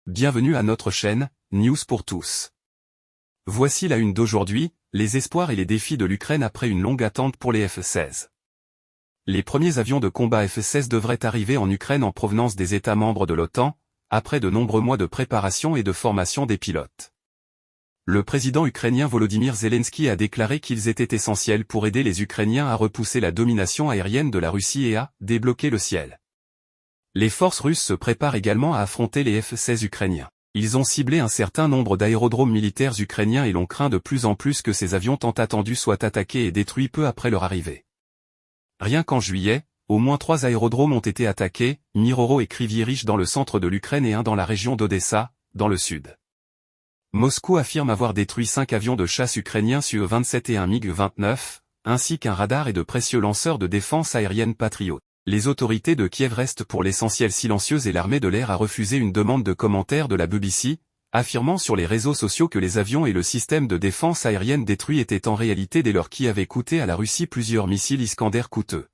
bienvenue à notre chaîne, News pour tous. Voici la une d'aujourd'hui, les espoirs et les défis de l'Ukraine après une longue attente pour les F-16. Les premiers avions de combat F-16 devraient arriver en Ukraine en provenance des États membres de l'OTAN, après de nombreux mois de préparation et de formation des pilotes. Le président ukrainien Volodymyr Zelensky a déclaré qu'ils étaient essentiels pour aider les Ukrainiens à repousser la domination aérienne de la Russie et à débloquer le ciel. Les forces russes se préparent également à affronter les F-16 ukrainiens. Ils ont ciblé un certain nombre d'aérodromes militaires ukrainiens et l'on craint de plus en plus que ces avions tant attendus soient attaqués et détruits peu après leur arrivée. Rien qu'en juillet, au moins 3 aérodromes ont été attaqués, Myrhorod et Kryvyi-Rih dans le centre de l'Ukraine et un dans la région d'Odessa, dans le sud. Moscou affirme avoir détruit 5 avions de chasse ukrainiens Su-27 et un MiG-29, ainsi qu'un radar et de précieux lanceurs de défense aérienne Patriot. Les autorités de Kiev restent pour l'essentiel silencieuses et l'armée de l'air a refusé une demande de commentaire de la BBC, affirmant sur les réseaux sociaux que les avions et le système de défense aérienne détruits étaient en réalité des leurs qui avaient coûté à la Russie plusieurs missiles Iskander coûteux.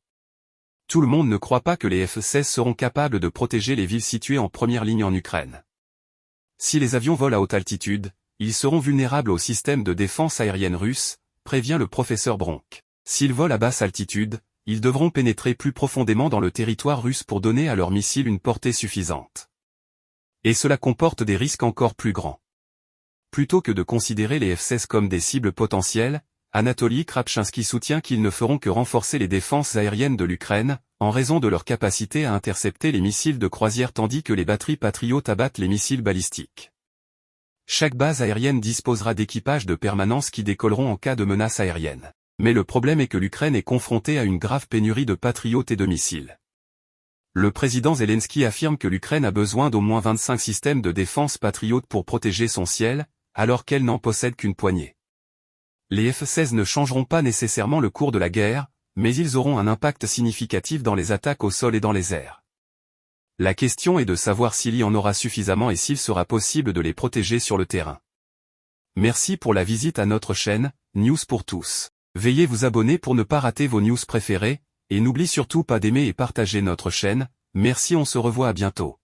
Tout le monde ne croit pas que les F-16 seront capables de protéger les villes situées en première ligne en Ukraine. Si les avions volent à haute altitude, ils seront vulnérables au système de défense aérienne russe, prévient le professeur Bronk. S'ils volent à basse altitude, ils devront pénétrer plus profondément dans le territoire russe pour donner à leurs missiles une portée suffisante. Et cela comporte des risques encore plus grands. Plutôt que de considérer les F-16 comme des cibles potentielles, Anatoly Krapchinsky soutient qu'ils ne feront que renforcer les défenses aériennes de l'Ukraine, en raison de leur capacité à intercepter les missiles de croisière tandis que les batteries Patriot abattent les missiles balistiques. Chaque base aérienne disposera d'équipages de permanence qui décolleront en cas de menace aérienne. Mais le problème est que l'Ukraine est confrontée à une grave pénurie de patriotes et de missiles. Le président Zelensky affirme que l'Ukraine a besoin d'au moins 25 systèmes de défense patriotes pour protéger son ciel, alors qu'elle n'en possède qu'une poignée. Les F-16 ne changeront pas nécessairement le cours de la guerre, mais ils auront un impact significatif dans les attaques au sol et dans les airs. La question est de savoir s'il y en aura suffisamment et s'il sera possible de les protéger sur le terrain. Merci pour la visite à notre chaîne, News pour tous. Veuillez vous abonner pour ne pas rater vos news préférées, et n'oubliez surtout pas d'aimer et partager notre chaîne. Merci, on se revoit à bientôt.